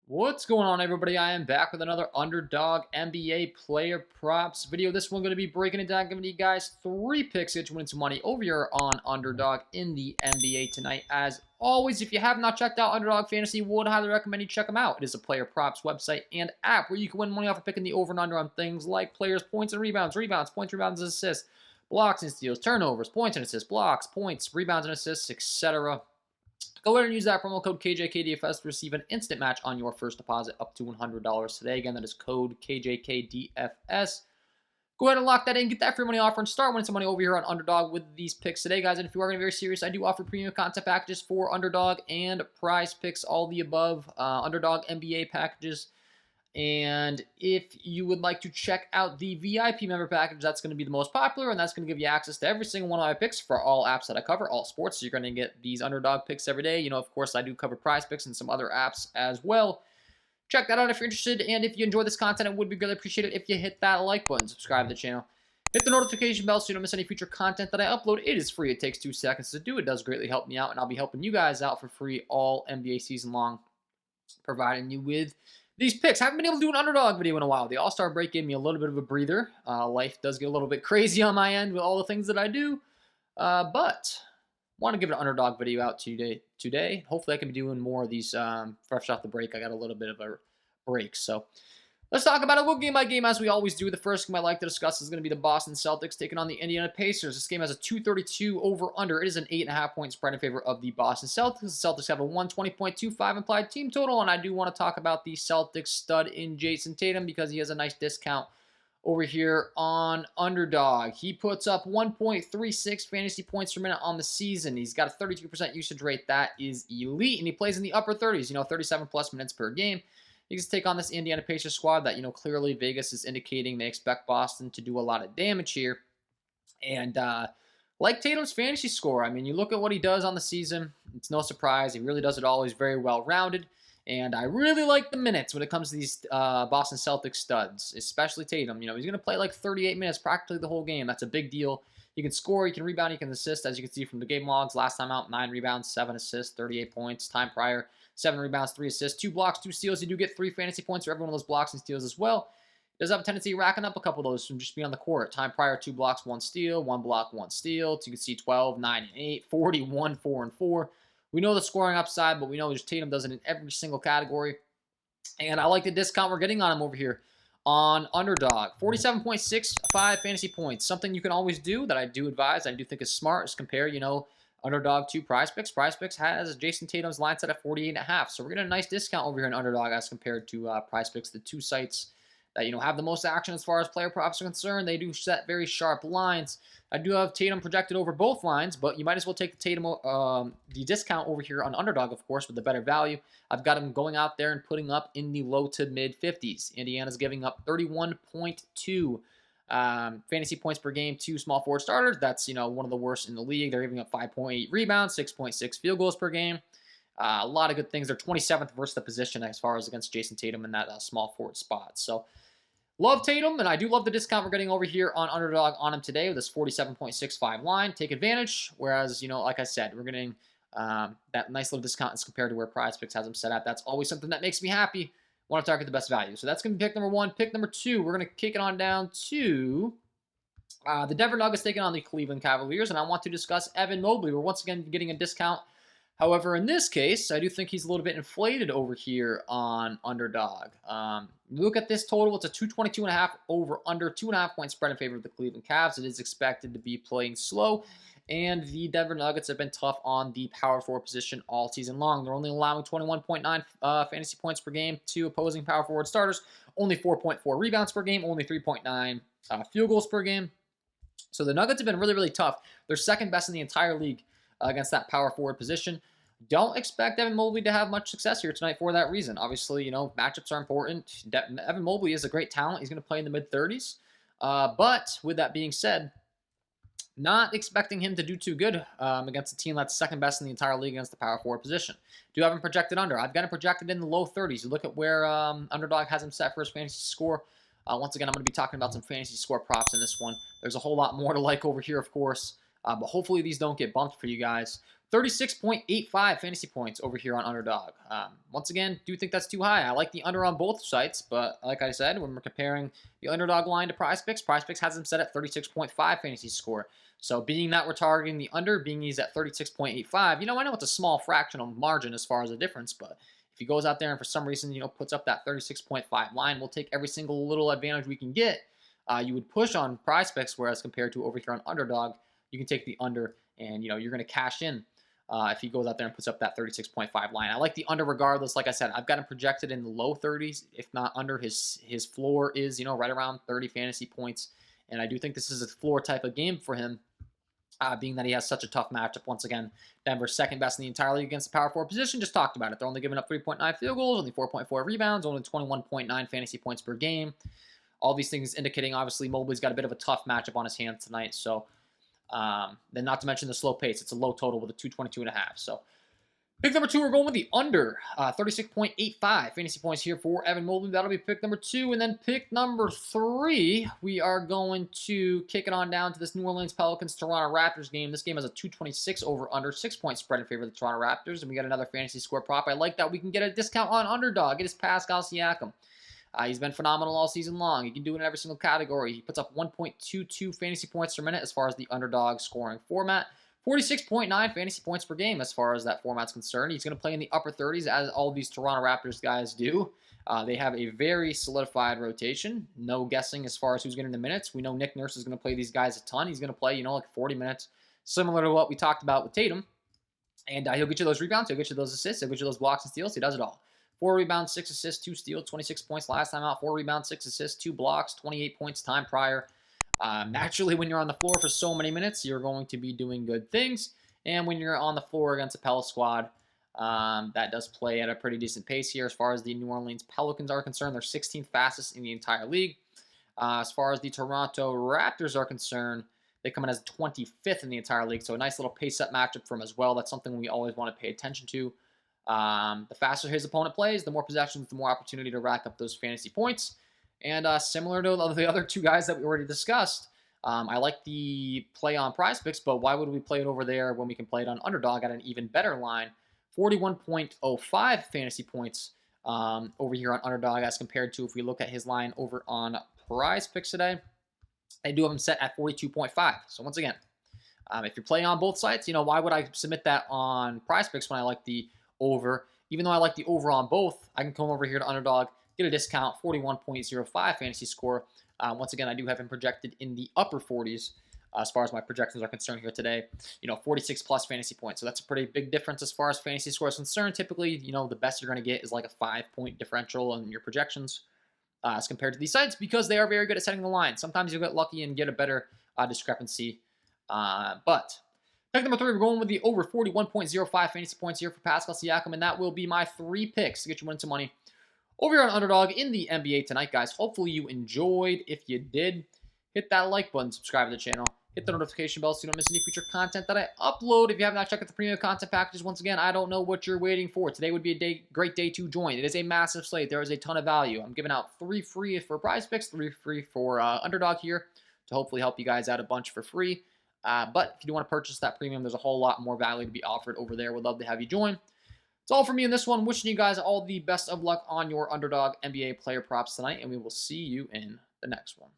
What's going on, everybody? I am back with another Underdog NBA player props video. This one going to be breaking it down, giving you guys 3 picks to win some money over here on Underdog in the NBA tonight. As always, if you have not checked out Underdog Fantasy, would highly recommend you check them out. It is a player props website and app where you can win money off of picking the over and under on things like players' points and rebounds, points, rebounds, and assists, blocks and steals, turnovers, points and assists, blocks, points, rebounds and assists, etc. Go ahead and use that promo code KJK DFS to receive an instant match on your first deposit up to $100 today. Again, that is code KJK DFS. Go ahead and lock that in, get that free money offer, and start winning some money over here on Underdog with these picks today, guys. And if you are going to be very serious, I do offer premium content packages for Underdog and Prize Picks, all the above. Underdog NBA packages. And if you would like to check out the VIP member package, that's going to be the most popular, and that's going to give you access to every single one of my picks for all apps that I cover, all sports. So you're going to get these Underdog picks every day. You know, of course, I do cover Prize Picks and some other apps as well. Check that out if you're interested, and if you enjoy this content, it would be greatly appreciated if you hit that like button, subscribe to the channel, hit the notification bell so you don't miss any future content that I upload. It is free. It takes 2 seconds to do. It does greatly help me out, and I'll be helping you guys out for free all NBA season long, providing you with these picks. Haven't been able to do an Underdog video in a while. The All-Star break gave me a little bit of a breather. Life does get a little bit crazy on my end with all the things that I do. But want to give an Underdog video out today. Hopefully I can be doing more of these fresh off the break. I got a little bit of a break. So let's talk about it. We'll game by game as we always do. The first game I'd like to discuss is going to be the Boston Celtics taking on the Indiana Pacers. This game has a 232 over-under. It is an 8.5-point spread in favor of the Boston Celtics. The Celtics have a 120.25 implied team total, and I do want to talk about the Celtics stud in Jason Tatum because he has a nice discount over here on Underdog. He puts up 1.36 fantasy points per minute on the season. He's got a 32% usage rate. That is elite, and he plays in the upper 30s, 37-plus minutes per game. He gets to take on this Indiana Pacers squad that, clearly Vegas is indicating they expect Boston to do a lot of damage here. And like Tatum's fantasy score, I mean, you look at what he does on the season, it's no surprise. He really does it all. He's very well-rounded. And I really like the minutes when it comes to these Boston Celtics studs, especially Tatum. He's going to play like 38 minutes practically the whole game. That's a big deal. He can score, he can rebound, he can assist. As you can see from the game logs, last time out, 9 rebounds, 7 assists, 38 points. Time prior, 7 rebounds, 3 assists, 2 blocks, 2 steals. You do get 3 fantasy points for every one of those blocks and steals as well. He does have a tendency of racking up a couple of those from just being on the court. Time prior, 2 blocks, 1 steal, 1 block, 1 steal. So you can see 12, 9, and 8, 41, 4, and 4. We know the scoring upside, but we know just Tatum does it in every single category. And I like the discount we're getting on him over here on Underdog. 47.65 fantasy points. Something you can always do that I do advise, I do think is smart, is compare, Underdog to Prize Picks. Prize Picks has Jason Tatum's line set at 48.5. So we're getting a nice discount over here in Underdog as compared to Prize Picks, the 2 sites that, have the most action as far as player props are concerned. They do set very sharp lines. I do have Tatum projected over both lines, but you might as well take the Tatum, the discount over here on Underdog, of course, with the better value. I've got him going out there and putting up in the low to mid 50s. Indiana's giving up 31.2 fantasy points per game to small forward starters. That's, one of the worst in the league. They're giving up 5.8 rebounds, 6.6 field goals per game. A lot of good things. They're 27th versus the position as far as against Jason Tatum in that small forward spot. So love Tatum, and I do love the discount we're getting over here on Underdog on him today with this 47.65 line. Take advantage, whereas, like I said, we're getting that nice little discount as compared to where Prize Picks has him set at. That's always something that makes me happy. Want to target the best value. So that's going to be pick number 1. Pick number 2, we're going to kick it on down to the Denver Nuggets taking on the Cleveland Cavaliers, and I want to discuss Evan Mobley. We're once again getting a discount. However, in this case, I do think he's a little bit inflated over here on Underdog. Look at this total. It's a 222.5 over under, 2.5-point spread in favor of the Cleveland Cavs. It is expected to be playing slow, and the Denver Nuggets have been tough on the power forward position all season long. They're only allowing 21.9 fantasy points per game to opposing power forward starters, only 4.4 rebounds per game, only 3.9 field goals per game. So the Nuggets have been really, really tough. They're second best in the entire league against that power forward position. Don't expect Evan Mobley to have much success here tonight for that reason. Obviously, matchups are important. Evan Mobley is a great talent. He's going to play in the mid-30s. But with that being said, not expecting him to do too good against a team that's second best in the entire league against the power forward position. Do have him projected under. I've got him projected in the low 30s. You look at where Underdog has him set for his fantasy score. Once again, I'm going to be talking about some fantasy score props in this one. There's a whole lot more to like over here, of course. But hopefully these don't get bumped for you guys. 36.85 fantasy points over here on Underdog. Once again, do think that's too high. I like the under on both sites, but like I said, when we're comparing the Underdog line to Prize Picks has them set at 36.5 fantasy score. So being that we're targeting the under, being he's at 36.85, I know it's a small fractional margin as far as the difference, but if he goes out there and for some reason, puts up that 36.5 line, we'll take every single little advantage we can get. You would push on Prize Picks, whereas compared to over here on Underdog, you can take the under and, you're going to cash in if he goes out there and puts up that 36.5 line. I like the under regardless. Like I said, I've got him projected in the low 30s, if not under. His floor is, right around 30 fantasy points. And I do think this is a floor type of game for him, being that he has such a tough matchup. Once again, Denver's second best in the entire league against the power forward position. Just talked about it. They're only giving up 3.9 field goals, only 4.4 rebounds, only 21.9 fantasy points per game. All these things indicating, obviously, Mobley's got a bit of a tough matchup on his hands tonight. So, then not to mention the slow pace. It's a low total with a 222.5. So, pick number 2, we're going with the under. 36.85 fantasy points here for Evan Mobley. That'll be pick number 2. And then pick number 3, we are going to kick it on down to this New Orleans Pelicans-Toronto Raptors game. This game has a 226 over-under, 6-point spread in favor of the Toronto Raptors. And we got another fantasy score prop. I like that we can get a discount on Underdog. It is Pascal Siakam. He's been phenomenal all season long. He can do it in every single category. He puts up 1.22 fantasy points per minute as far as the Underdog scoring format. 46.9 fantasy points per game as far as that format's concerned. He's going to play in the upper 30s, as all these Toronto Raptors guys do. They have a very solidified rotation. No guessing as far as who's getting the minutes. We know Nick Nurse is going to play these guys a ton. He's going to play, like 40 minutes, similar to what we talked about with Tatum. And he'll get you those rebounds. He'll get you those assists. He'll get you those blocks and steals. He does it all. 4 rebounds, 6 assists, 2 steals, 26 points last time out. 4 rebounds, 6 assists, 2 blocks, 28 points time prior. Naturally, when you're on the floor for so many minutes, you're going to be doing good things. And when you're on the floor against a Pel squad, that does play at a pretty decent pace here. As far as the New Orleans Pelicans are concerned, they're 16th fastest in the entire league. As far as the Toronto Raptors are concerned, they come in as 25th in the entire league. So a nice little pace-up matchup for them as well. That's something we always want to pay attention to. The faster his opponent plays, the more possessions, the more opportunity to rack up those fantasy points. And similar to the other 2 guys that we already discussed, I like the play on Prize Picks, but why would we play it over there when we can play it on Underdog at an even better line? 41.05 fantasy points over here on Underdog as compared to if we look at his line over on Prize Picks today. I do have him set at 42.5. So once again, if you're playing on both sites, why would I submit that on Prize Picks when I like the over? Even though I like the over on both, I can come over here to Underdog, get a discount, 41.05 fantasy score. Once again, I do have him projected in the upper 40s as far as my projections are concerned here today. 46 plus fantasy points. So that's a pretty big difference as far as fantasy score is concerned. Typically, the best you're going to get is like a 5-point differential on your projections as compared to these sites because they are very good at setting the line. Sometimes you'll get lucky and get a better discrepancy. But pick number 3, we're going with the over 41.05 fantasy points here for Pascal Siakam, and that will be my 3 picks to get you winning some money over here on Underdog in the NBA tonight, guys. Hopefully you enjoyed. If you did, hit that like button, subscribe to the channel, hit the notification bell so you don't miss any future content that I upload. If you have not checked out the premium content packages, once again, I don't know what you're waiting for. Today would be a great day to join. It is a massive slate. There is a ton of value. I'm giving out 3 free for Prize Picks, 3 free for Underdog here to hopefully help you guys out a bunch for free. But if you do want to purchase that premium, there's a whole lot more value to be offered over there. Would love to have you join. It's all for me in this one. Wishing you guys all the best of luck on your Underdog NBA player props tonight, and we will see you in the next one.